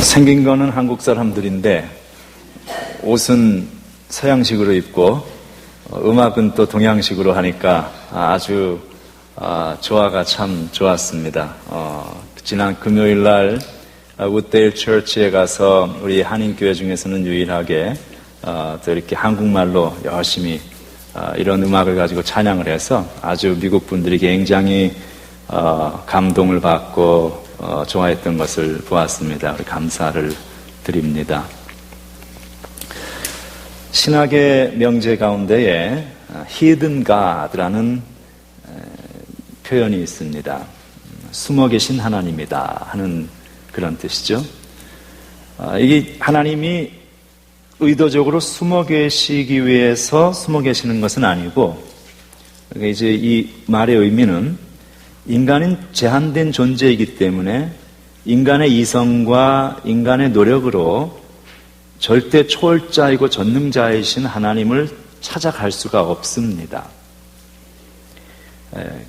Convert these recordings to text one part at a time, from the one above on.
생긴 거는 한국 사람들인데 옷은 서양식으로 입고 음악은 또 동양식으로 하니까 아주 조화가 참 좋았습니다. 지난 금요일 날 우데일 처치에 가서 우리 한인교회 중에서는 유일하게 또 이렇게 한국말로 열심히 이런 음악을 가지고 찬양을 해서 아주 미국 분들이 굉장히 감동을 받고 좋아했던 것을 보았습니다. 우리 감사를 드립니다. 신학의 명제 가운데에 Hidden God라는 표현이 있습니다. 숨어 계신 하나님이다 하는 그런 뜻이죠. 이게 하나님이 의도적으로 숨어 계시기 위해서 숨어 계시는 것은 아니고, 그러니까 이제 이 말의 의미는 인간은 제한된 존재이기 때문에 인간의 이성과 인간의 노력으로 절대 초월자이고 전능자이신 하나님을 찾아갈 수가 없습니다.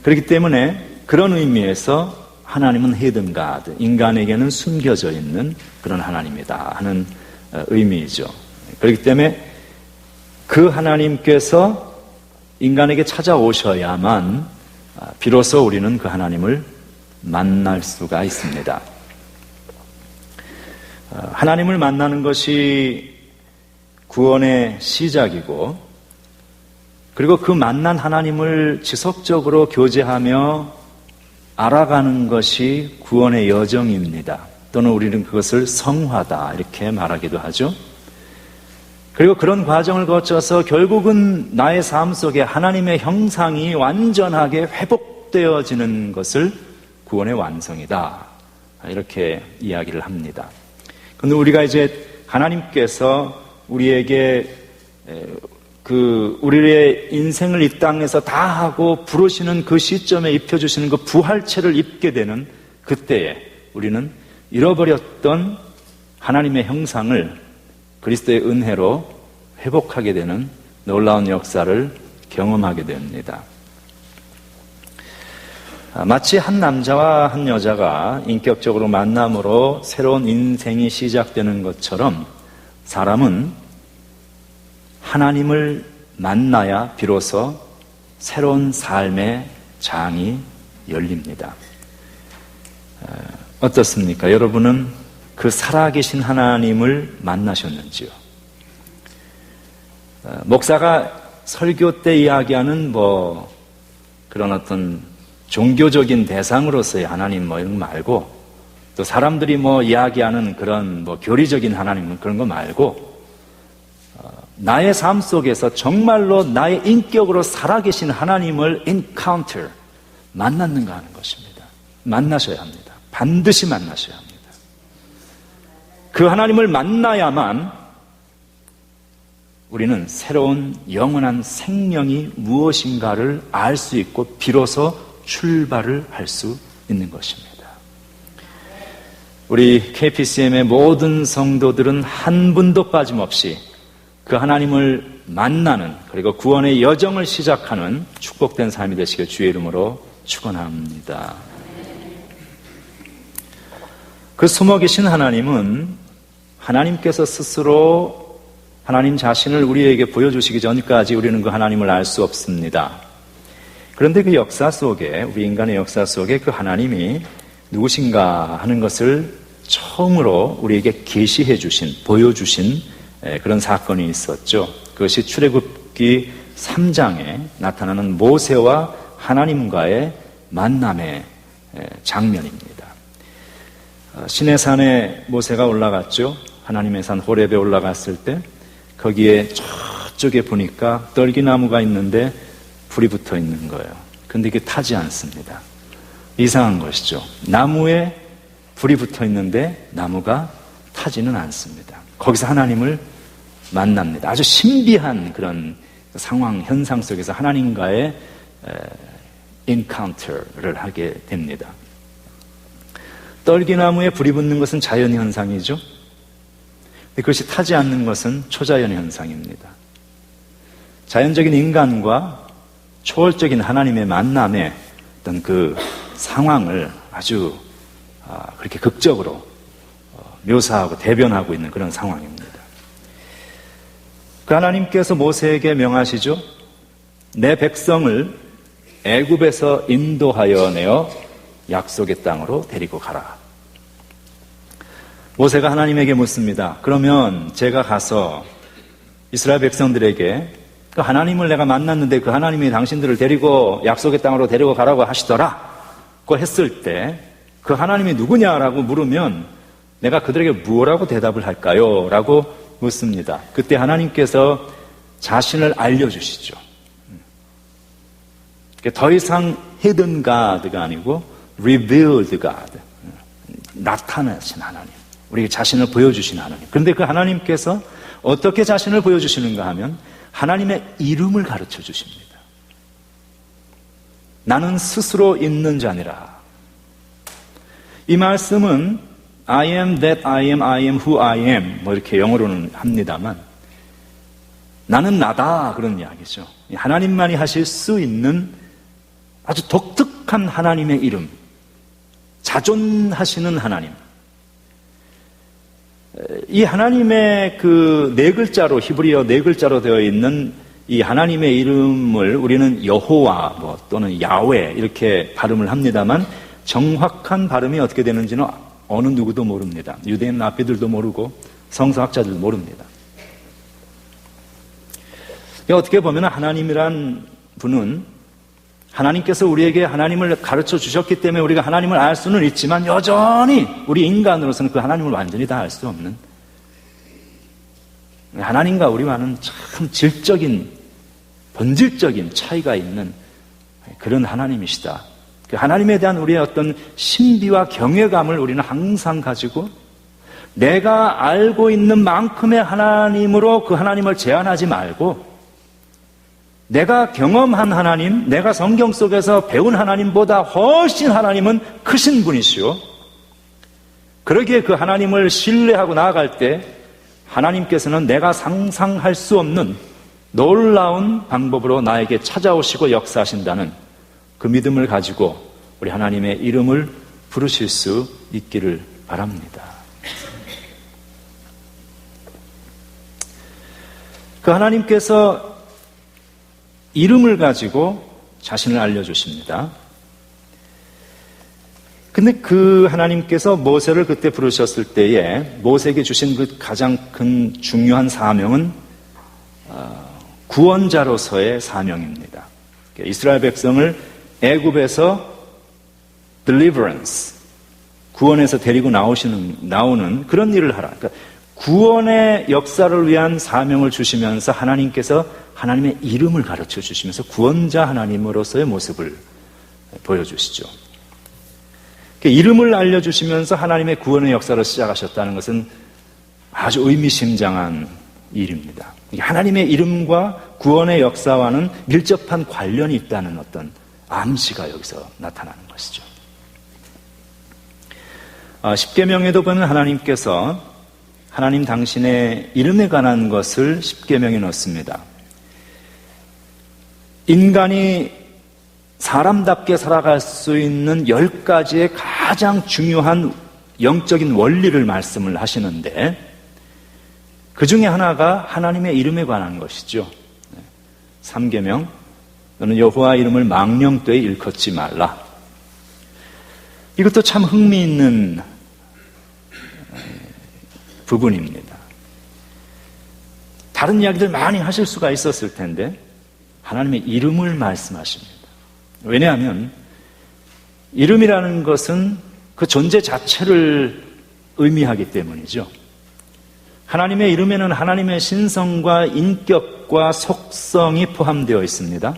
그렇기 때문에 그런 의미에서 하나님은 Hidden God, 인간에게는 숨겨져 있는 그런 하나님이다 하는 의미이죠. 그렇기 때문에 그 하나님께서 인간에게 찾아오셔야만 비로소 우리는 그 하나님을 만날 수가 있습니다. 하나님을 만나는 것이 구원의 시작이고, 그리고 그 만난 하나님을 지속적으로 교제하며 알아가는 것이 구원의 여정입니다. 또는 우리는 그것을 성화다 이렇게 말하기도 하죠. 그리고 그런 과정을 거쳐서 결국은 나의 삶 속에 하나님의 형상이 완전하게 회복되어지는 것을 구원의 완성이다 이렇게 이야기를 합니다. 그런데 우리가 이제 하나님께서 우리에게 우리의 인생을 이 땅에서 다 하고 부르시는 그 시점에 입혀주시는 그 부활체를 입게 되는 그때에 우리는 잃어버렸던 하나님의 형상을 그리스도의 은혜로 회복하게 되는 놀라운 역사를 경험하게 됩니다. 마치 한 남자와 한 여자가 인격적으로 만남으로 새로운 인생이 시작되는 것처럼 사람은 하나님을 만나야 비로소 새로운 삶의 장이 열립니다. 어떻습니까? 여러분은 그 살아계신 하나님을 만나셨는지요? 목사가 설교 때 이야기하는 그런 어떤 종교적인 대상으로서의 하나님 이런 거 말고, 또 사람들이 이야기하는 그런 교리적인 하나님 그런 거 말고, 나의 삶 속에서 정말로 나의 인격으로 살아계신 하나님을 encounter, 만났는가 하는 것입니다. 만나셔야 합니다. 반드시 만나셔야 합니다. 그 하나님을 만나야만 우리는 새로운 영원한 생명이 무엇인가를 알 수 있고 비로소 출발을 할 수 있는 것입니다. 우리 KPCM의 모든 성도들은 한 분도 빠짐없이 그 하나님을 만나는, 그리고 구원의 여정을 시작하는 축복된 삶이 되시길 주의 이름으로 축원합니다. 그 숨어 계신 하나님은 하나님께서 스스로 하나님 자신을 우리에게 보여주시기 전까지 우리는 그 하나님을 알 수 없습니다. 그런데 그 역사 속에, 우리 인간의 역사 속에 그 하나님이 누구신가 하는 것을 처음으로 우리에게 계시해 주신, 보여주신 그런 사건이 있었죠. 그것이 출애굽기 3장에 나타나는 모세와 하나님과의 만남의 장면입니다. 시내산에 모세가 올라갔죠. 하나님의 산 호렙에 올라갔을 때 거기에 저쪽에 보니까 떨기나무가 있는데 불이 붙어 있는 거예요. 근데 이게 타지 않습니다. 이상한 것이죠. 나무에 불이 붙어 있는데 나무가 타지는 않습니다. 거기서 하나님을 만납니다. 아주 신비한 그런 상황, 현상 속에서 하나님과의 인카운터를 하게 됩니다. 떨기나무에 불이 붙는 것은 자연현상이죠. 그것이 타지 않는 것은 초자연현상입니다. 자연적인 인간과 초월적인 하나님의 만남의 어떤 그 상황을 아주 그렇게 극적으로 묘사하고 대변하고 있는 그런 상황입니다. 그 하나님께서 모세에게 명하시죠. 내 백성을 애굽에서 인도하여 내어 약속의 땅으로 데리고 가라. 모세가 하나님에게 묻습니다. 그러면 제가 가서 이스라엘 백성들에게 그 하나님을 내가 만났는데 그 하나님이 당신들을 데리고 약속의 땅으로 데리고 가라고 하시더라고 했을 때 그 하나님이 누구냐라고 물으면 내가 그들에게 무엇라고 대답을 할까요? 라고 묻습니다. 그때 하나님께서 자신을 알려주시죠. 더 이상 hidden God가 아니고 revealed God, 나타나신 하나님, 우리에게 자신을 보여주신 하나님. 그런데 그 하나님께서 어떻게 자신을 보여주시는가 하면 하나님의 이름을 가르쳐 주십니다. 나는 스스로 있는 자니라. 이 말씀은 I am that I am who I am 뭐 이렇게 영어로는 합니다만 나는 나다 그런 이야기죠. 하나님만이 하실 수 있는 아주 독특한 하나님의 이름, 자존하시는 하나님. 이 하나님의 그 네 글자로 히브리어 네 글자로 되어 있는 이 하나님의 이름을 우리는 여호와 뭐 또는 야훼 이렇게 발음을 합니다만 정확한 발음이 어떻게 되는지는 어느 누구도 모릅니다. 유대인 랍비들도 모르고 성서학자들도 모릅니다. 어떻게 보면 하나님이란 분은 하나님께서 우리에게 하나님을 가르쳐 주셨기 때문에 우리가 하나님을 알 수는 있지만 여전히 우리 인간으로서는 그 하나님을 완전히 다 알 수 없는 하나님과 우리와는 참 질적인 본질적인 차이가 있는 그런 하나님이시다. 그 하나님에 대한 우리의 어떤 신비와 경외감을 우리는 항상 가지고 내가 알고 있는 만큼의 하나님으로 그 하나님을 제한하지 말고 내가 경험한 하나님, 내가 성경 속에서 배운 하나님보다 훨씬 하나님은 크신 분이시오. 그러기에 그 하나님을 신뢰하고 나아갈 때 하나님께서는 내가 상상할 수 없는 놀라운 방법으로 나에게 찾아오시고 역사하신다는 그 믿음을 가지고 우리 하나님의 이름을 부르실 수 있기를 바랍니다. 그 하나님께서 이름을 가지고 자신을 알려주십니다. 근데 그 하나님께서 모세를 그때 부르셨을 때에 모세에게 주신 그 가장 큰 중요한 사명은 구원자로서의 사명입니다. 이스라엘 백성을 애굽에서 deliverance, 구원에서 데리고 나오는 그런 일을 하라. 그러니까 구원의 역사를 위한 사명을 주시면서 하나님께서 하나님의 이름을 가르쳐 주시면서 구원자 하나님으로서의 모습을 보여주시죠. 이름을 알려주시면서 하나님의 구원의 역사를 시작하셨다는 것은 아주 의미심장한 일입니다. 하나님의 이름과 구원의 역사와는 밀접한 관련이 있다는 어떤 암시가 여기서 나타나는 것이죠. 십계명에도 보면 하나님께서 하나님 당신의 이름에 관한 것을 십계명에 넣습니다. 인간이 사람답게 살아갈 수 있는 10가지의 가장 중요한 영적인 원리를 말씀을 하시는데 그 중에 하나가 하나님의 이름에 관한 것이죠. 3계명, 너는 여호와 이름을 망령되이 일컫지 말라. 이것도 참 흥미있는 부분입니다. 다른 이야기들 많이 하실 수가 있었을 텐데 하나님의 이름을 말씀하십니다. 왜냐하면 이름이라는 것은 그 존재 자체를 의미하기 때문이죠. 하나님의 이름에는 하나님의 신성과 인격과 속성이 포함되어 있습니다.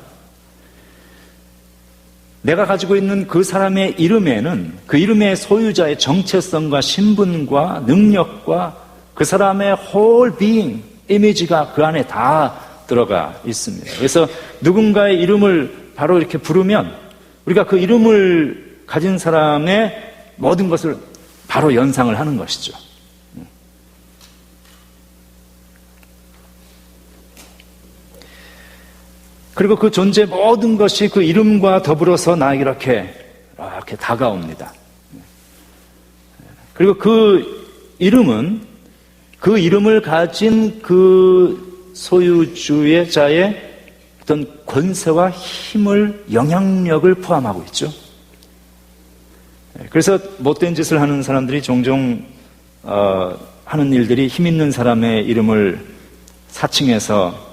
내가 가지고 있는 그 사람의 이름에는 그 이름의 소유자의 정체성과 신분과 능력과 그 사람의 whole being, 이미지가 그 안에 다 들어가 있습니다. 그래서 누군가의 이름을 바로 이렇게 부르면 우리가 그 이름을 가진 사람의 모든 것을 바로 연상을 하는 것이죠. 그리고 그 존재 모든 것이 그 이름과 더불어서 나에게 이렇게 다가옵니다. 그리고 그 이름은 그 이름을 가진 그 소유주자의 어떤 권세와 힘을, 영향력을 포함하고 있죠. 그래서 못된 짓을 하는 사람들이 종종 하는 일들이 힘 있는 사람의 이름을 사칭해서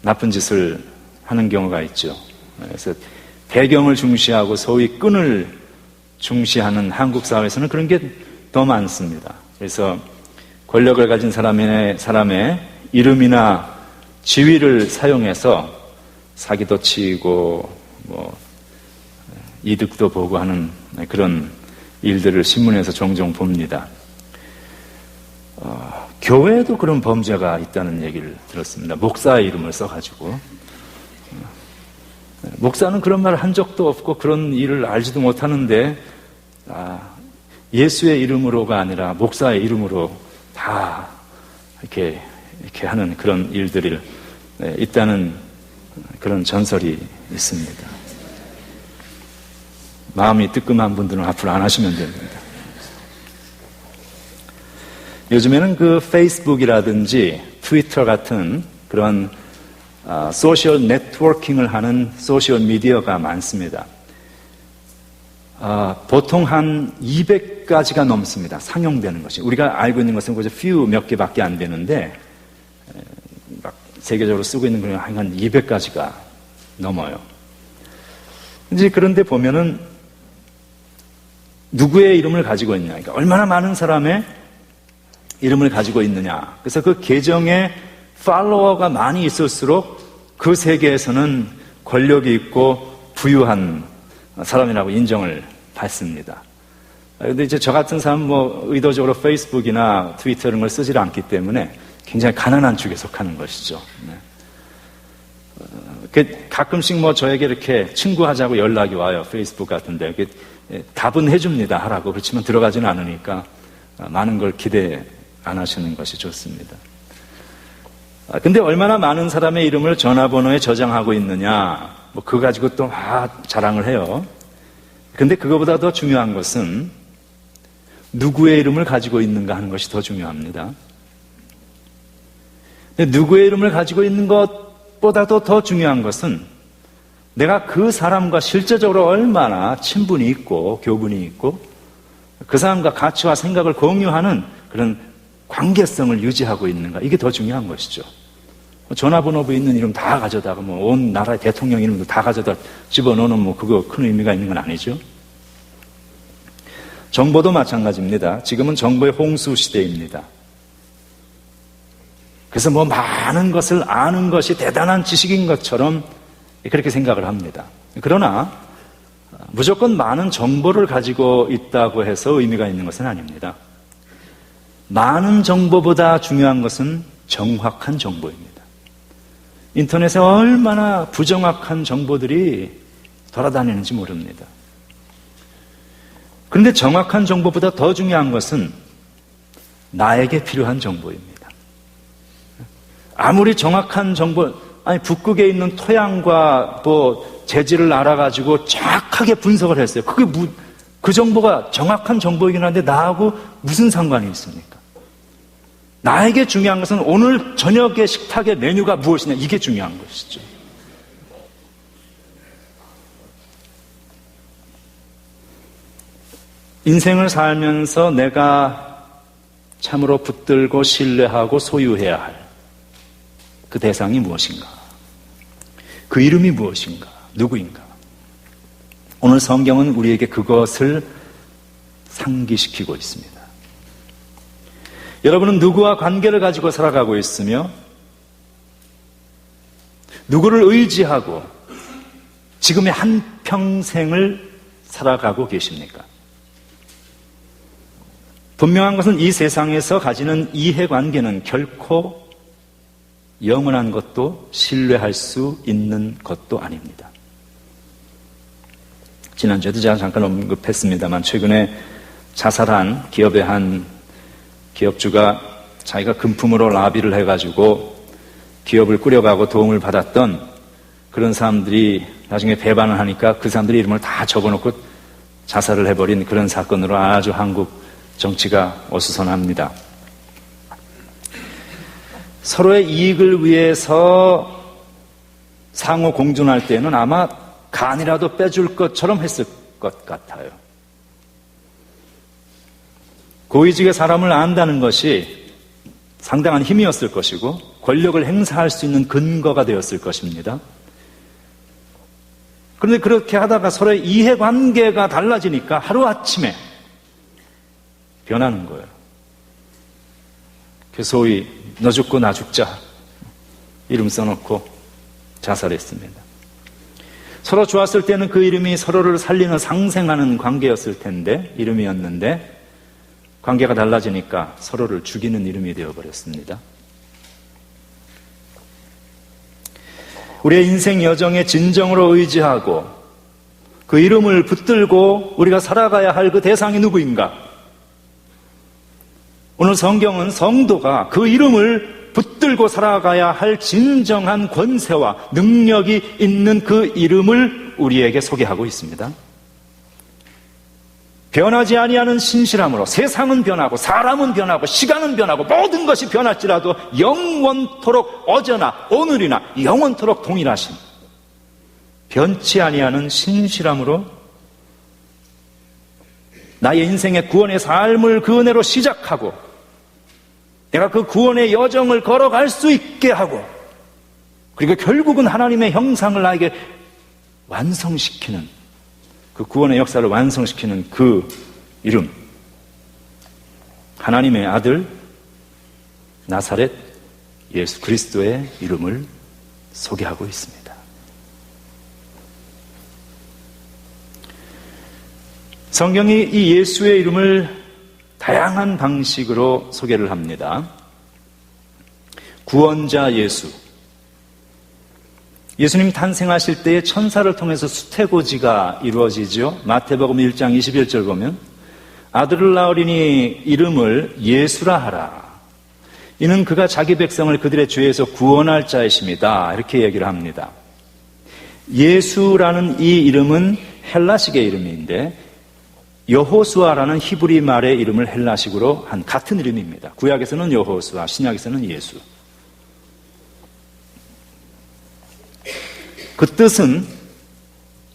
나쁜 짓을 하는 경우가 있죠. 그래서 배경을 중시하고 소위 끈을 중시하는 한국 사회에서는 그런 게 더 많습니다. 그래서 권력을 가진 사람의 이름이나 지위를 사용해서 사기도 치고 이득도 보고 하는 그런 일들을 신문에서 종종 봅니다. 교회에도 그런 범죄가 있다는 얘기를 들었습니다. 목사의 이름을 써가지고. 목사는 그런 말을 한 적도 없고 그런 일을 알지도 못하는데 예수의 이름으로가 아니라 목사의 이름으로 다 이렇게 하는 그런 일들이 있다는 그런 전설이 있습니다. 마음이 뜨끔한 분들은 앞으로 안 하시면 됩니다. 요즘에는 그 페이스북이라든지 트위터 같은 그런 소셜 네트워킹을 하는 소셜 미디어가 많습니다. 보통 한 200가지가 넘습니다. 상용되는 것이. 우리가 알고 있는 것은 그저 few 몇 개밖에 안 되는데 막 세계적으로 쓰고 있는 건 한 200가지가 넘어요. 이제 그런데 보면은 누구의 이름을 가지고 있냐, 그러니까 얼마나 많은 사람의 이름을 가지고 있느냐. 그래서 그 계정에 팔로워가 많이 있을수록 그 세계에서는 권력이 있고 부유한 사람이라고 인정을 받습니다. 그런데 이제 저 같은 사람은 의도적으로 페이스북이나 트위터 이런 걸 쓰질 않기 때문에 굉장히 가난한 축에 속하는 것이죠. 가끔씩 저에게 이렇게 친구하자고 연락이 와요. 페이스북 같은데. 답은 해줍니다. 하라고. 그렇지만 들어가지는 않으니까 많은 걸 기대 안 하시는 것이 좋습니다. 근데 얼마나 많은 사람의 이름을 전화번호에 저장하고 있느냐, 그거 가지고 또 자랑을 해요. 근데 그거보다 더 중요한 것은 누구의 이름을 가지고 있는가 하는 것이 더 중요합니다. 근데 누구의 이름을 가지고 있는 것보다도 더 중요한 것은 내가 그 사람과 실제적으로 얼마나 친분이 있고 교분이 있고 그 사람과 가치와 생각을 공유하는 그런 관계성을 유지하고 있는가, 이게 더 중요한 것이죠. 전화번호부 있는 이름 다 가져다가 온 나라의 대통령 이름도 다 가져다 집어넣으면 그거 큰 의미가 있는 건 아니죠. 정보도 마찬가지입니다. 지금은 정보의 홍수 시대입니다. 그래서 많은 것을 아는 것이 대단한 지식인 것처럼 그렇게 생각을 합니다. 그러나 무조건 많은 정보를 가지고 있다고 해서 의미가 있는 것은 아닙니다. 많은 정보보다 중요한 것은 정확한 정보입니다. 인터넷에 얼마나 부정확한 정보들이 돌아다니는지 모릅니다. 그런데 정확한 정보보다 더 중요한 것은 나에게 필요한 정보입니다. 아무리 정확한 정보, 북극에 있는 토양과 재질을 알아가지고 정확하게 분석을 했어요. 그 정보가 정확한 정보이긴 한데 나하고 무슨 상관이 있습니까? 나에게 중요한 것은 오늘 저녁의 식탁의 메뉴가 무엇이냐, 이게 중요한 것이죠. 인생을 살면서 내가 참으로 붙들고 신뢰하고 소유해야 할 그 대상이 무엇인가? 그 이름이 무엇인가? 누구인가? 오늘 성경은 우리에게 그것을 상기시키고 있습니다. 여러분은 누구와 관계를 가지고 살아가고 있으며 누구를 의지하고 지금의 한평생을 살아가고 계십니까? 분명한 것은 이 세상에서 가지는 이해관계는 결코 영원한 것도 신뢰할 수 있는 것도 아닙니다. 지난주에도 제가 잠깐 언급했습니다만 최근에 자살한 기업의 한 기업주가 자기가 금품으로 라비를 해가지고 기업을 꾸려가고 도움을 받았던 그런 사람들이 나중에 배반을 하니까 그 사람들의 이름을 다 적어놓고 자살을 해버린 그런 사건으로 아주 한국 정치가 어수선합니다. 서로의 이익을 위해서 상호 공존할 때는 아마 간이라도 빼줄 것처럼 했을 것 같아요. 고위직의 사람을 안다는 것이 상당한 힘이었을 것이고 권력을 행사할 수 있는 근거가 되었을 것입니다. 그런데 그렇게 하다가 서로의 이해관계가 달라지니까 하루아침에 변하는 거예요. 그래서 소위 너 죽고 나 죽자 이름 써놓고 자살했습니다. 서로 좋았을 때는 그 이름이 서로를 살리는 상생하는 관계였을 텐데, 이름이었는데 관계가 달라지니까 서로를 죽이는 이름이 되어버렸습니다. 우리의 인생 여정에 진정으로 의지하고 그 이름을 붙들고 우리가 살아가야 할 그 대상이 누구인가? 오늘 성경은 성도가 그 이름을 붙들고 살아가야 할 진정한 권세와 능력이 있는 그 이름을 우리에게 소개하고 있습니다. 변하지 아니하는 신실함으로 세상은 변하고 사람은 변하고 시간은 변하고 모든 것이 변할지라도 영원토록 어제나 오늘이나 영원토록 동일하신 변치 아니하는 신실함으로 나의 인생의 구원의 삶을 그 은혜로 시작하고 내가 그 구원의 여정을 걸어갈 수 있게 하고 그리고 결국은 하나님의 형상을 나에게 완성시키는 그 구원의 역사를 완성시키는 그 이름, 하나님의 아들 나사렛 예수 그리스도의 이름을 소개하고 있습니다. 성경이 이 예수의 이름을 다양한 방식으로 소개를 합니다. 구원자 예수, 예수님이 탄생하실 때에 천사를 통해서 수태고지가 이루어지죠. 마태복음 1장 21절 보면 아들을 낳으리니 이름을 예수라 하라. 이는 그가 자기 백성을 그들의 죄에서 구원할 자이십니다. 이렇게 얘기를 합니다. 예수라는 이 이름은 헬라식의 이름인데 여호수아라는 히브리 말의 이름을 헬라식으로 한 같은 이름입니다. 구약에서는 여호수아, 신약에서는 예수. 그 뜻은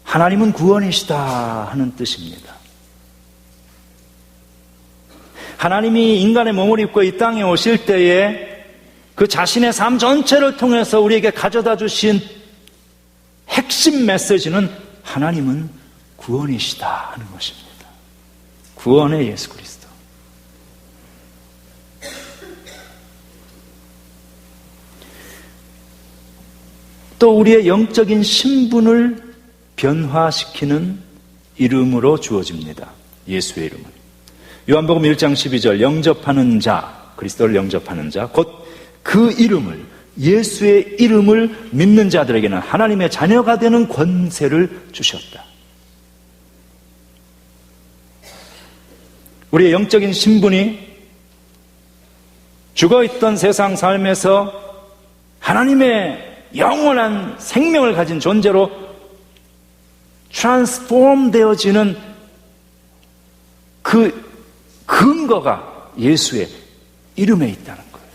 하나님은 구원이시다 하는 뜻입니다. 하나님이 인간의 몸을 입고 이 땅에 오실 때에 그 자신의 삶 전체를 통해서 우리에게 가져다 주신 핵심 메시지는 하나님은 구원이시다 하는 것입니다. 구원의 예수 그리스도. 또 우리의 영적인 신분을 변화시키는 이름으로 주어집니다. 예수의 이름은. 요한복음 1장 12절 영접하는 자, 그리스도를 영접하는 자, 곧 그 이름을, 예수의 이름을 믿는 자들에게는 하나님의 자녀가 되는 권세를 주셨다. 우리의 영적인 신분이 죽어있던 세상 삶에서 하나님의 영원한 생명을 가진 존재로 트랜스폼 되어지는 그 근거가 예수의 이름에 있다는 거예요.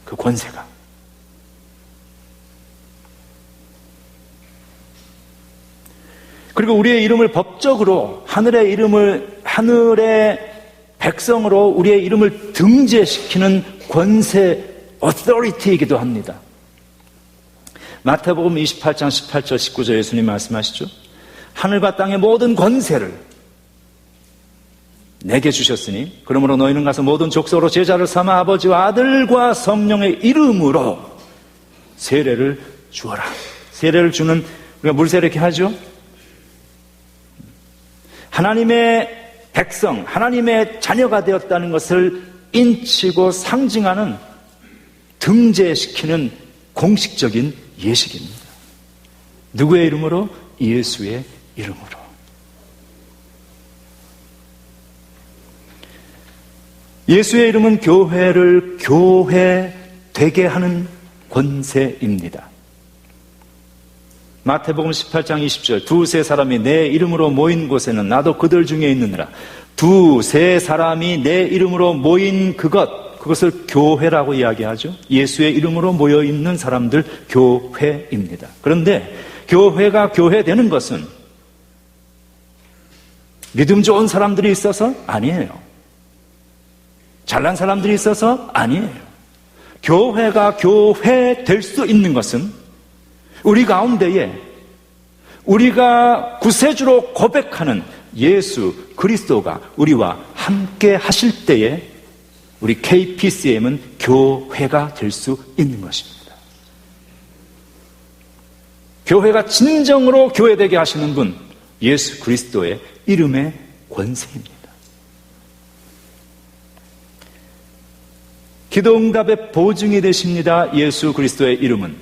그 권세가. 그리고 우리의 이름을 법적으로 하늘의 백성으로 우리의 이름을 등재시키는 권세, authority이기도 합니다. 마태복음 28장 18절 19절 예수님 말씀하시죠. 하늘과 땅의 모든 권세를 내게 주셨으니 그러므로 너희는 가서 모든 족속으로 제자를 삼아 아버지와 아들과 성령의 이름으로 세례를 주어라. 세례를 주는, 우리가 물세례 이렇게 하죠. 하나님의 백성, 하나님의 자녀가 되었다는 것을 인치고 상징하는, 등재시키는 공식적인 예식입니다. 누구의 이름으로? 예수의 이름으로. 예수의 이름은 교회를 교회 되게 하는 권세입니다. 마태복음 18장 20절 두세 사람이 내 이름으로 모인 곳에는 나도 그들 중에 있느니라. 두세 사람이 내 이름으로 모인 그것을 교회라고 이야기하죠. 예수의 이름으로 모여있는 사람들 교회입니다. 그런데 교회가 교회되는 것은 믿음 좋은 사람들이 있어서 아니에요. 잘난 사람들이 있어서 아니에요. 교회가 교회될 수 있는 것은 우리 가운데에 우리가 구세주로 고백하는 예수 그리스도가 우리와 함께 하실 때에 우리 KPCM은 교회가 될 수 있는 것입니다. 교회가 진정으로 교회되게 하시는 분, 예수 그리스도의 이름의 권세입니다. 기도응답의 보증이 되십니다. 예수 그리스도의 이름은.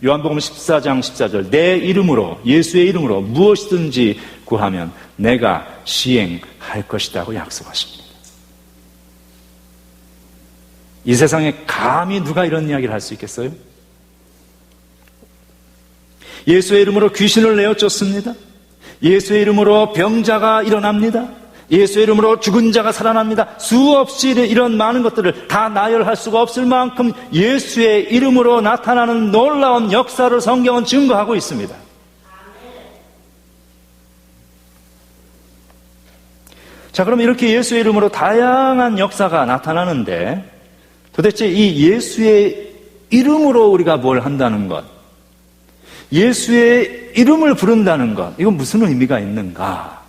요한복음 14장 14절, 내 이름으로, 예수의 이름으로 무엇이든지 구하면 내가 시행할 것이라고 약속하십니다. 이 세상에 감히 누가 이런 이야기를 할 수 있겠어요? 예수의 이름으로 귀신을 내어 쫓습니다. 예수의 이름으로 병자가 일어납니다. 예수의 이름으로 죽은 자가 살아납니다. 수없이 이런 많은 것들을 다 나열할 수가 없을 만큼 예수의 이름으로 나타나는 놀라운 역사를 성경은 증거하고 있습니다. 자, 그럼 이렇게 예수의 이름으로 다양한 역사가 나타나는데 도대체 이 예수의 이름으로 우리가 뭘 한다는 것, 예수의 이름을 부른다는 것, 이건 무슨 의미가 있는가?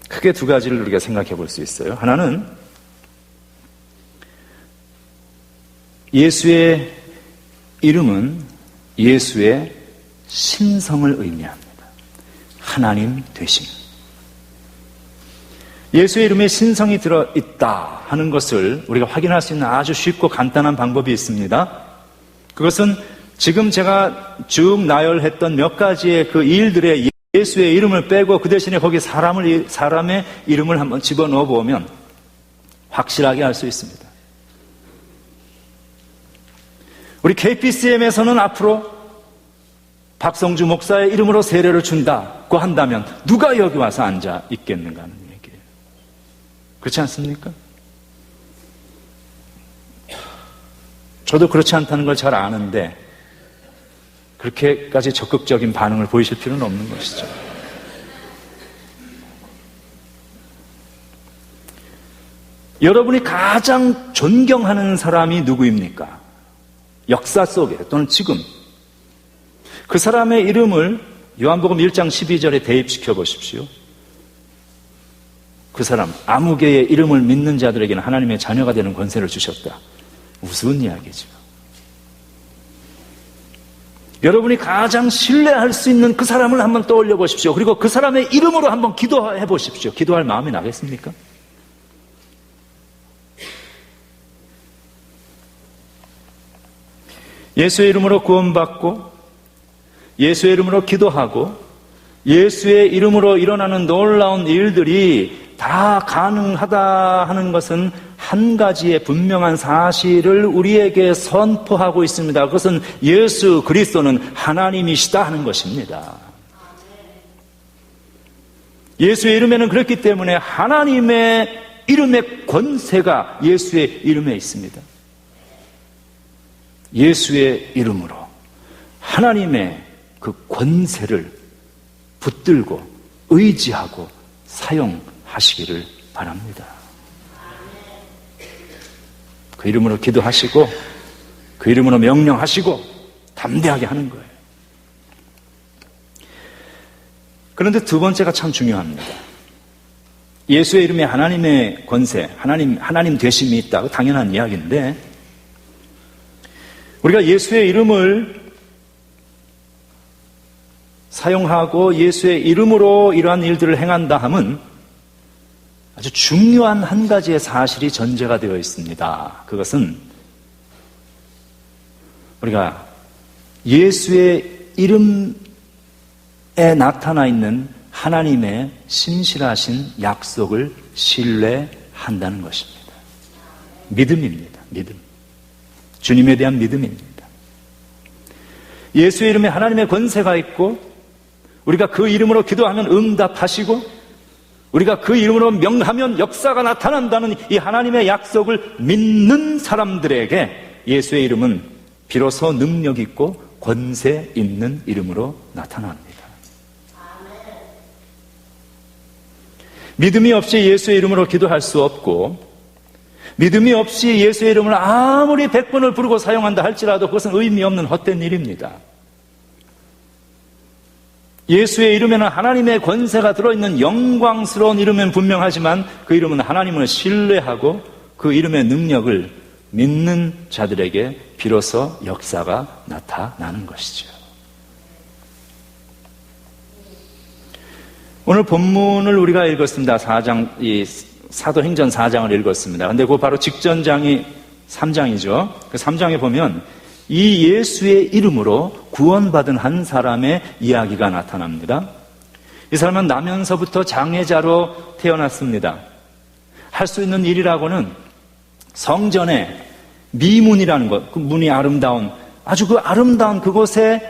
크게 두 가지를 우리가 생각해 볼 수 있어요. 하나는 예수의 이름은 예수의 신성을 의미합니다. 하나님 되심. 예수의 이름에 신성이 들어있다 하는 것을 우리가 확인할 수 있는 아주 쉽고 간단한 방법이 있습니다. 그것은 지금 제가 쭉 나열했던 몇 가지의 그 일들의 예수의 이름을 빼고 그 대신에 거기 사람의 이름을 한번 집어넣어 보면 확실하게 알 수 있습니다. 우리 KPCM에서는 앞으로 박성주 목사의 이름으로 세례를 준다고 한다면 누가 여기 와서 앉아 있겠는가 하는 얘기예요. 그렇지 않습니까? 저도 그렇지 않다는 걸 잘 아는데 그렇게까지 적극적인 반응을 보이실 필요는 없는 것이죠. 여러분이 가장 존경하는 사람이 누구입니까? 역사 속에 또는 지금 그 사람의 이름을 요한복음 1장 12절에 대입시켜 보십시오. 그 사람 아무개의 이름을 믿는 자들에게는 하나님의 자녀가 되는 권세를 주셨다. 무슨 이야기죠? 여러분이 가장 신뢰할 수 있는 그 사람을 한번 떠올려 보십시오. 그리고 그 사람의 이름으로 한번 기도해 보십시오. 기도할 마음이 나겠습니까? 예수의 이름으로 구원받고 예수의 이름으로 기도하고 예수의 이름으로 일어나는 놀라운 일들이 다 가능하다 하는 것은 한 가지의 분명한 사실을 우리에게 선포하고 있습니다. 그것은 예수 그리스도는 하나님이시다 하는 것입니다. 예수의 이름에는 그렇기 때문에 하나님의 이름의 권세가 예수의 이름에 있습니다. 예수의 이름으로 하나님의 그 권세를 붙들고 의지하고 사용하시기를 바랍니다. 그 이름으로 기도하시고 그 이름으로 명령하시고 담대하게 하는 거예요. 그런데 두 번째가 참 중요합니다. 예수의 이름에 하나님의 권세, 하나님 되심이 있다고 당연한 이야기인데 우리가 예수의 이름을 사용하고 예수의 이름으로 이러한 일들을 행한다 함은 아주 중요한 한 가지의 사실이 전제가 되어 있습니다. 그것은 우리가 예수의 이름에 나타나 있는 하나님의 신실하신 약속을 신뢰한다는 것입니다. 믿음입니다. 믿음. 주님에 대한 믿음입니다. 예수의 이름에 하나님의 권세가 있고 우리가 그 이름으로 기도하면 응답하시고 우리가 그 이름으로 명하면 역사가 나타난다는 이 하나님의 약속을 믿는 사람들에게 예수의 이름은 비로소 능력 있고 권세 있는 이름으로 나타납니다. 믿음이 없이 예수의 이름으로 기도할 수 없고 믿음이 없이 예수의 이름을 아무리 100번을 부르고 사용한다 할지라도 그것은 의미 없는 헛된 일입니다. 예수의 이름에는 하나님의 권세가 들어있는 영광스러운 이름은 분명하지만 그 이름은 하나님을 신뢰하고 그 이름의 능력을 믿는 자들에게 비로소 역사가 나타나는 것이죠. 오늘 본문을 우리가 읽었습니다. 사도행전 4장을 읽었습니다. 근데 그 바로 직전 장이 3장이죠. 그 3장에 보면 이 예수의 이름으로 구원받은 한 사람의 이야기가 나타납니다. 이 사람은 나면서부터 장애자로 태어났습니다. 할 수 있는 일이라고는 성전에 미문이라는 것, 그 문이 아름다운 아주 그 아름다운 그곳에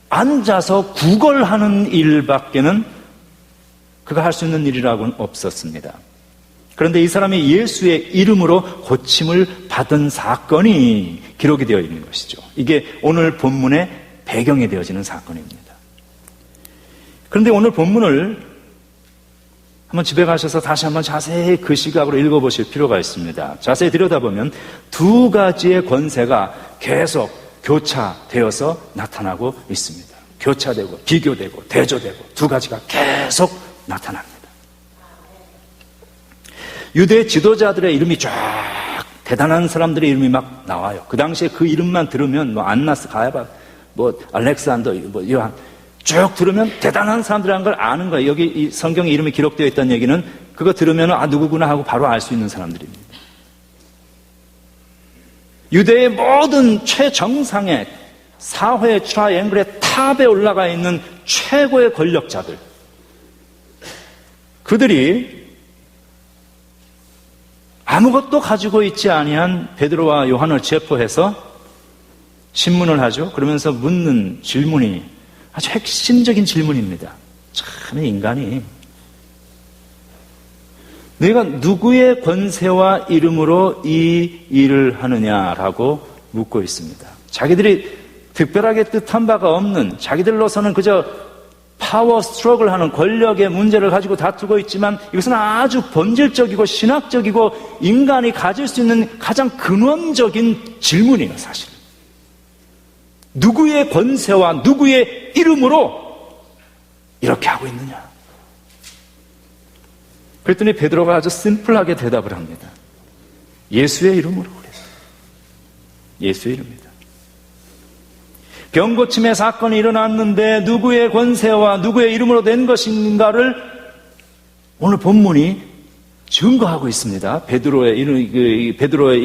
앉아서 구걸하는 일밖에는 그가 할 수 있는 일이라고는 없었습니다. 그런데 이 사람이 예수의 이름으로 고침을 받은 사건이 기록이 되어 있는 것이죠. 이게 오늘 본문의 배경이 되어지는 사건입니다. 그런데 오늘 본문을 한번 집에 가셔서 다시 한번 자세히 그 시각으로 읽어보실 필요가 있습니다. 자세히 들여다보면 두 가지의 권세가 계속 교차되어서 나타나고 있습니다. 교차되고 비교되고 대조되고 두 가지가 계속 나타납니다. 유대 지도자들의 이름이 쫙 대단한 사람들의 이름이 막 나와요. 그 당시에 그 이름만 들으면 뭐 안나스, 가야바, 뭐 알렉산더, 뭐 요한 쭉 들으면 대단한 사람들이라는 걸 아는 거예요. 여기 이 성경에 이름이 기록되어 있다는 얘기는 그거 들으면 아 누구구나 하고 바로 알 수 있는 사람들입니다. 유대의 모든 최정상의 사회 트라이앵글의 탑에 올라가 있는 최고의 권력자들, 그들이 아무것도 가지고 있지 아니한 베드로와 요한을 체포해서 신문을 하죠. 그러면서 묻는 질문이 아주 핵심적인 질문입니다. 참 인간이 너희가 누구의 권세와 이름으로 이 일을 하느냐라고 묻고 있습니다. 자기들이 특별하게 뜻한 바가 없는, 자기들로서는 그저 파워 스트러글 하는 권력의 문제를 가지고 다투고 있지만 이것은 아주 본질적이고 신학적이고 인간이 가질 수 있는 가장 근원적인 질문이에요, 사실. 누구의 권세와 누구의 이름으로 이렇게 하고 있느냐? 그랬더니 베드로가 아주 심플하게 대답을 합니다. 예수의 이름으로 그랬어요. 예수의 이름입니다. 병고침의 사건이 일어났는데 누구의 권세와 누구의 이름으로 된 것인가를 오늘 본문이 증거하고 있습니다. 베드로의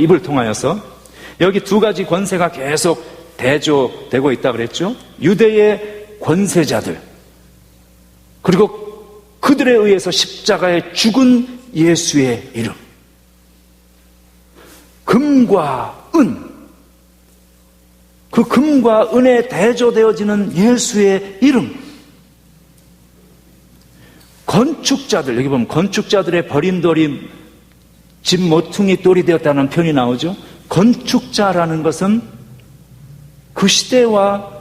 입을 통하여서 여기 두 가지 권세가 계속 대조되고 있다 그랬죠. 유대의 권세자들, 그리고 그들에 의해서 십자가에 죽은 예수의 이름, 금과 은, 그 금과 은에 대조되어지는 예수의 이름, 건축자들, 여기 보면 건축자들의 버린 돌이 집 모퉁이 돌이 되었다는 표현이 나오죠. 건축자라는 것은 그 시대와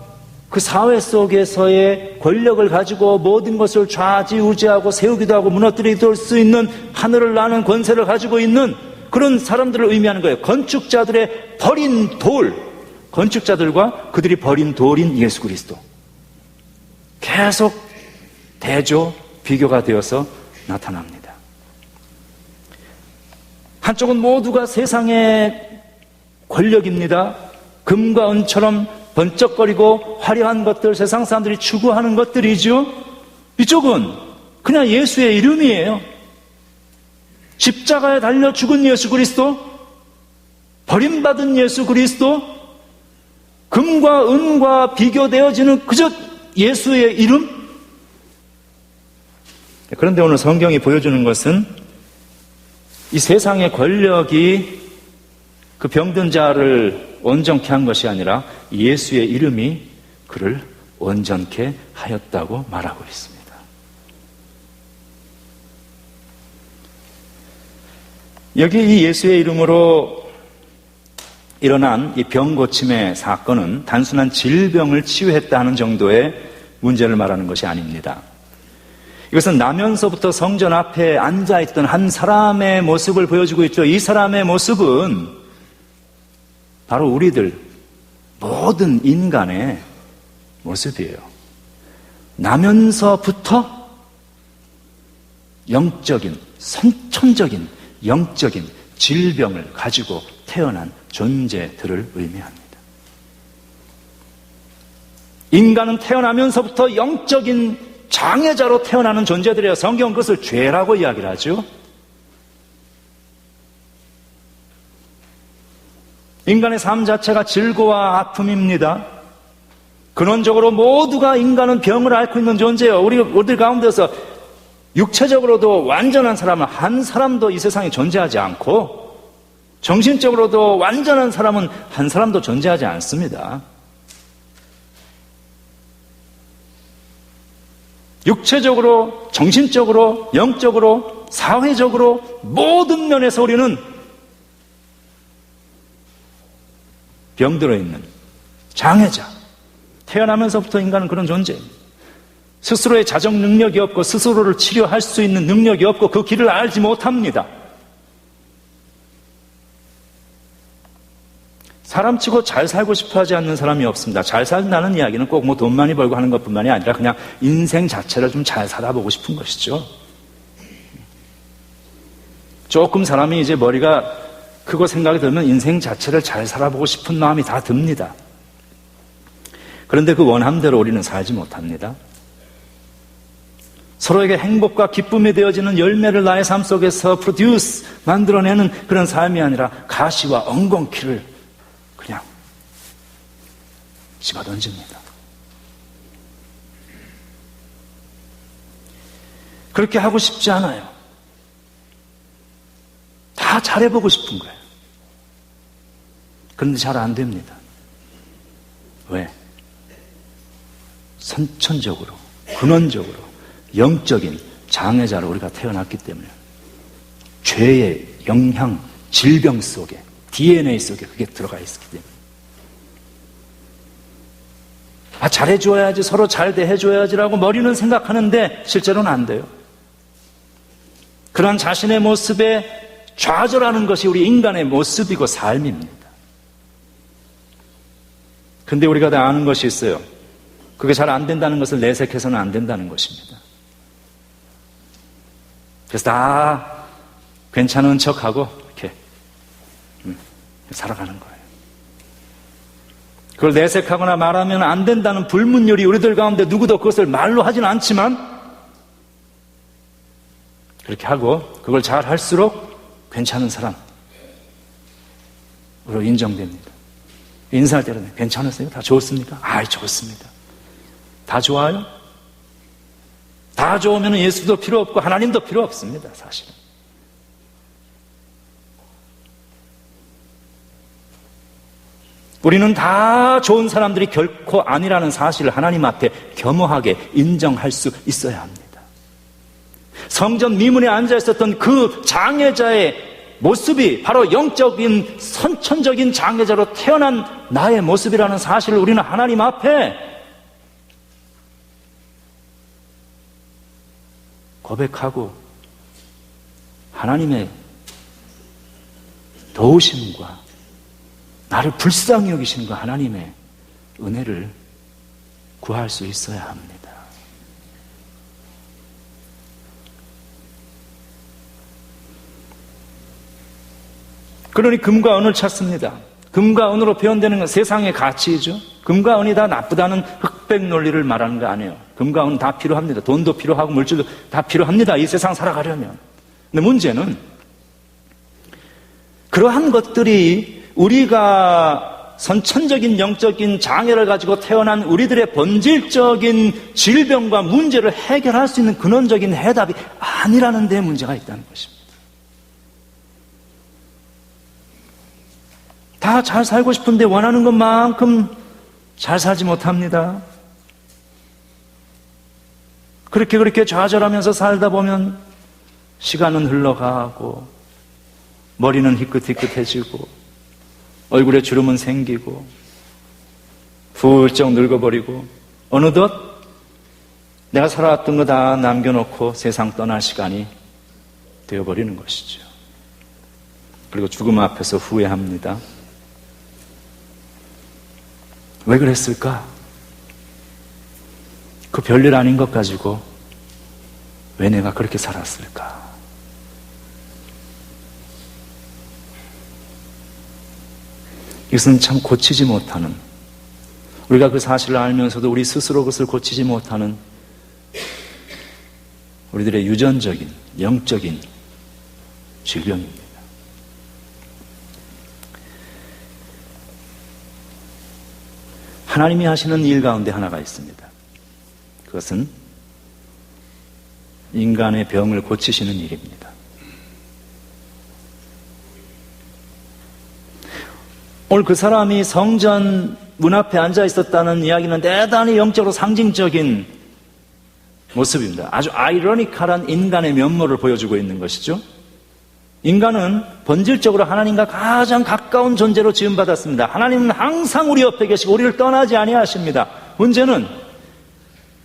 그 사회 속에서의 권력을 가지고 모든 것을 좌지우지하고 세우기도 하고 무너뜨릴 수 있는 하늘을 나는 권세를 가지고 있는 그런 사람들을 의미하는 거예요. 건축자들의 버린 돌, 건축자들과 그들이 버린 돌인 예수 그리스도, 계속 대조, 비교가 되어서 나타납니다. 한쪽은 모두가 세상의 권력입니다. 금과 은처럼 번쩍거리고 화려한 것들, 세상 사람들이 추구하는 것들이죠. 이쪽은 그냥 예수의 이름이에요. 십자가에 달려 죽은 예수 그리스도, 버림받은 예수 그리스도, 금과 은과 비교되어지는 그저 예수의 이름. 그런데 오늘 성경이 보여주는 것은 이 세상의 권력이 그 병든 자를 온전케 한 것이 아니라 예수의 이름이 그를 온전케 하였다고 말하고 있습니다. 여기 이 예수의 이름으로 일어난 이 병 고침의 사건은 단순한 질병을 치유했다 하는 정도의 문제를 말하는 것이 아닙니다. 이것은 나면서부터 성전 앞에 앉아있던 한 사람의 모습을 보여주고 있죠. 이 사람의 모습은 바로 우리들 모든 인간의 모습이에요. 나면서부터 영적인, 선천적인 영적인 질병을 가지고 태어난 존재들을 의미합니다. 인간은 태어나면서부터 영적인 장애자로 태어나는 존재들이에요. 성경은 그것을 죄라고 이야기를 하죠. 인간의 삶 자체가 질고와 아픔입니다. 근원적으로 모두가 인간은 병을 앓고 있는 존재예요. 우리들 가운데서 육체적으로도 완전한 사람은 한 사람도 이 세상에 존재하지 않고 정신적으로도 완전한 사람은 한 사람도 존재하지 않습니다. 육체적으로, 정신적으로, 영적으로, 사회적으로 모든 면에서 우리는 병들어 있는 장애자. 태어나면서부터 인간은 그런 존재입니다. 스스로의 자정 능력이 없고 스스로를 치료할 수 있는 능력이 없고 그 길을 알지 못합니다. 사람치고 잘 살고 싶어 하지 않는 사람이 없습니다. 잘 산다는 이야기는 꼭 뭐 돈 많이 벌고 하는 것뿐만이 아니라 그냥 인생 자체를 좀 잘 살아보고 싶은 것이죠. 조금 사람이 이제 머리가 크고 생각이 들면 인생 자체를 잘 살아보고 싶은 마음이 다 듭니다. 그런데 그 원함대로 우리는 살지 못합니다. 서로에게 행복과 기쁨이 되어지는 열매를 나의 삶 속에서 만들어내는 그런 삶이 아니라 가시와 엉겅퀴를 그냥 집어던집니다. 그렇게 하고 싶지 않아요. 다 잘해보고 싶은 거예요. 그런데 잘 안 됩니다. 왜? 선천적으로, 근원적으로 영적인 장애자로 우리가 태어났기 때문에 죄의 영향, 질병 속에 DNA 속에 그게 들어가 있기 때문에 잘해줘야지, 서로 잘 대해줘야지라고 머리는 생각하는데 실제로는 안 돼요. 그런 자신의 모습에 좌절하는 것이 우리 인간의 모습이고 삶입니다. 근데 우리가 다 아는 것이 있어요. 그게 잘 안 된다는 것을 내색해서는 안 된다는 것입니다. 그래서 다 괜찮은 척하고 이렇게 살아가는 거예요. 그걸 내색하거나 말하면 안 된다는 불문율이 우리들 가운데 누구도 그것을 말로 하진 않지만 그렇게 하고 그걸 잘 할수록 괜찮은 사람으로 인정됩니다. 인사할 때는 괜찮으세요? 다 좋습니까? 좋습니다. 다 좋아요? 다 좋으면 예수도 필요 없고 하나님도 필요 없습니다. 사실은. 우리는 다 좋은 사람들이 결코 아니라는 사실을 하나님 앞에 겸허하게 인정할 수 있어야 합니다. 성전 미문에 앉아 있었던 그 장애자의 모습이 바로 영적인 선천적인 장애자로 태어난 나의 모습이라는 사실을 우리는 하나님 앞에 고백하고 하나님의 도우심과 나를 불쌍히 여기시는 하나님의 은혜를 구할 수 있어야 합니다. 그러니 금과 은을 찾습니다. 금과 은으로 표현되는 건 세상의 가치이죠. 금과 은이 다 나쁘다는 흑백 논리를 말하는 거 아니에요. 금과 은 다 필요합니다. 돈도 필요하고 물질도 다 필요합니다. 이 세상 살아가려면. 근데 문제는 그러한 것들이 우리가 선천적인 영적인 장애를 가지고 태어난 우리들의 본질적인 질병과 문제를 해결할 수 있는 근원적인 해답이 아니라는 데 문제가 있다는 것입니다. 다 잘 살고 싶은데 원하는 것만큼 잘 살지 못합니다. 그렇게 좌절하면서 살다 보면 시간은 흘러가고 머리는 희끗희끗해지고 얼굴에 주름은 생기고 훌쩍 늙어버리고 어느덧 내가 살아왔던 거 다 남겨놓고 세상 떠날 시간이 되어버리는 것이죠. 그리고 죽음 앞에서 후회합니다. 왜 그랬을까? 그 별일 아닌 것 가지고 왜 내가 그렇게 살았을까? 이것은 참 고치지 못하는, 우리가 그 사실을 알면서도 우리 스스로 그것을 고치지 못하는 우리들의 유전적인, 영적인 질병입니다. 하나님이 하시는 일 가운데 하나가 있습니다. 그것은 인간의 병을 고치시는 일입니다. 오늘 그 사람이 성전 문 앞에 앉아 있었다는 이야기는 대단히 영적으로 상징적인 모습입니다. 아주 아이러니컬한 인간의 면모를 보여주고 있는 것이죠. 인간은 본질적으로 하나님과 가장 가까운 존재로 지음받았습니다. 하나님은 항상 우리 옆에 계시고 우리를 떠나지 아니하십니다. 문제는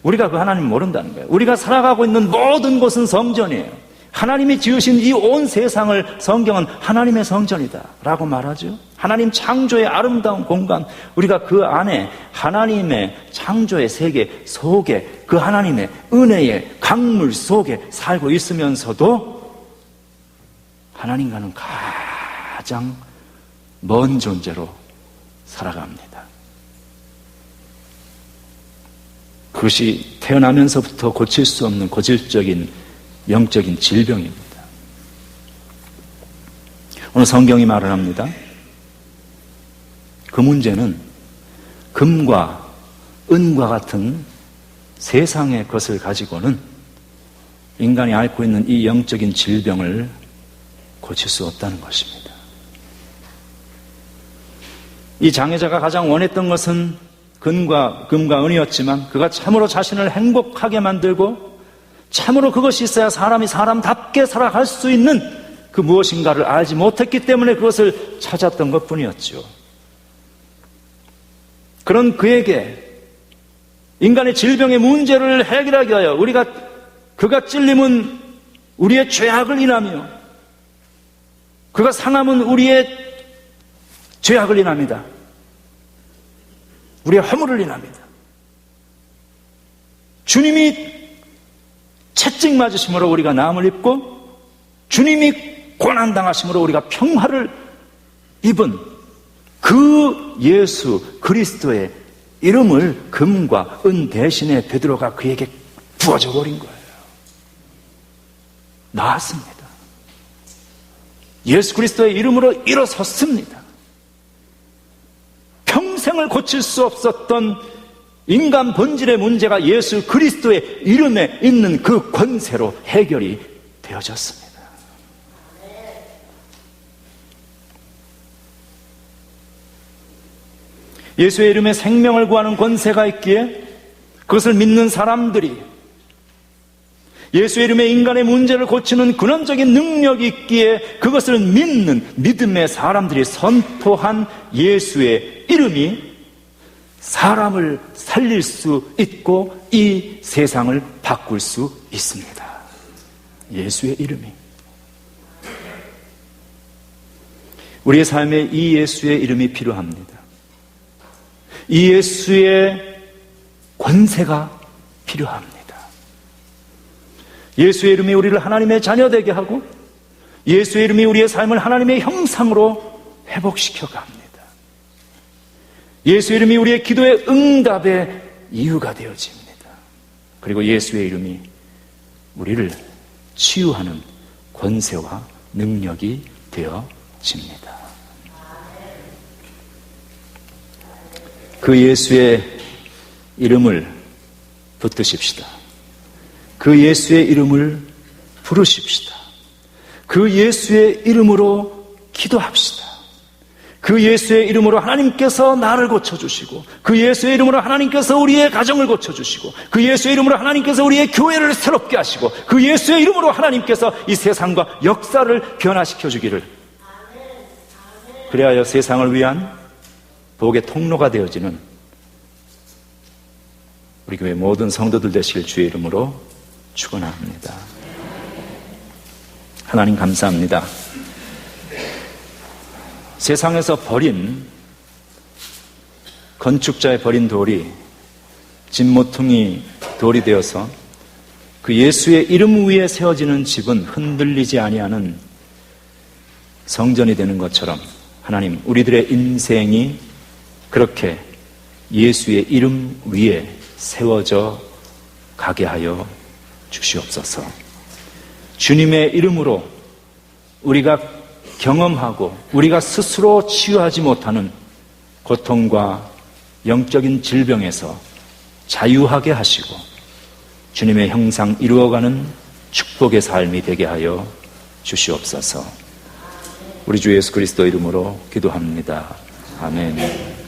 우리가 그 하나님을 모른다는 거예요. 우리가 살아가고 있는 모든 곳은 성전이에요. 하나님이 지으신 이 온 세상을 성경은 하나님의 성전이다 라고 말하죠. 하나님 창조의 아름다운 공간, 우리가 그 안에 하나님의 창조의 세계 속에 그 하나님의 은혜의 강물 속에 살고 있으면서도 하나님과는 가장 먼 존재로 살아갑니다. 그것이 태어나면서부터 고칠 수 없는 고질적인 영적인 질병입니다. 오늘 성경이 말을 합니다. 그 문제는 금과 은과 같은 세상의 것을 가지고는 인간이 앓고 있는 이 영적인 질병을 고칠 수 없다는 것입니다. 이 장애자가 가장 원했던 것은 금과 은이었지만 그가 참으로 자신을 행복하게 만들고 참으로 그것이 있어야 사람이 사람답게 살아갈 수 있는 그 무엇인가를 알지 못했기 때문에 그것을 찾았던 것뿐이었죠. 그런 그에게 인간의 질병의 문제를 해결하기 위하여 그가 찔림은 우리의 죄악을 인하며 그가 상함은 우리의 죄악을 인합니다. 우리의 허물을 인합니다. 주님이 채찍 맞으심으로 우리가 나음을 입고 주님이 고난당하심으로 우리가 평화를 입은 그 예수 그리스도의 이름을 금과 은 대신에 베드로가 그에게 부어줘 버린 거예요. 나았습니다. 예수 그리스도의 이름으로 일어섰습니다. 평생을 고칠 수 없었던 인간 본질의 문제가 예수 그리스도의 이름에 있는 그 권세로 해결이 되어졌습니다. 예수의 이름에 생명을 구하는 권세가 있기에 그것을 믿는 사람들이 예수의 이름에 인간의 문제를 고치는 근원적인 능력이 있기에 그것을 믿는 믿음의 사람들이 선포한 예수의 이름이 사람을 살릴 수 있고 이 세상을 바꿀 수 있습니다. 예수의 이름이. 우리의 삶에 이 예수의 이름이 필요합니다. 이 예수의 권세가 필요합니다. 예수의 이름이 우리를 하나님의 자녀되게 하고 예수의 이름이 우리의 삶을 하나님의 형상으로 회복시켜 갑니다. 예수의 이름이 우리의 기도의 응답의 이유가 되어집니다. 그리고 예수의 이름이 우리를 치유하는 권세와 능력이 되어집니다. 그 예수의 이름을 붙드십시다. 그 예수의 이름을 부르십시다. 그 예수의 이름으로 기도합시다. 그 그 예수의 이름으로 하나님께서 나를 고쳐주시고, 그 예수의 이름으로 하나님께서 우리의 가정을 고쳐주시고, 그 예수의 이름으로 하나님께서 우리의 교회를 새롭게 하시고, 그 예수의 이름으로 하나님께서 이 세상과 역사를 변화시켜 주기를, 그래야 세상을 위한 복의 통로가 되어지는 우리 교회 모든 성도들 되실 주의 이름으로 축원합니다. 하나님 감사합니다. 세상에서 버린, 건축자의 버린 돌이 진모퉁이 돌이 되어서 그 예수의 이름 위에 세워지는 집은 흔들리지 아니하는 성전이 되는 것처럼, 하나님, 우리들의 인생이 그렇게 예수의 이름 위에 세워져 가게 하여 주시옵소서. 주님의 이름으로 우리가 경험하고 우리가 스스로 치유하지 못하는 고통과 영적인 질병에서 자유하게 하시고 주님의 형상 이루어가는 축복의 삶이 되게 하여 주시옵소서. 우리 주 예수 그리스도 이름으로 기도합니다. 아멘.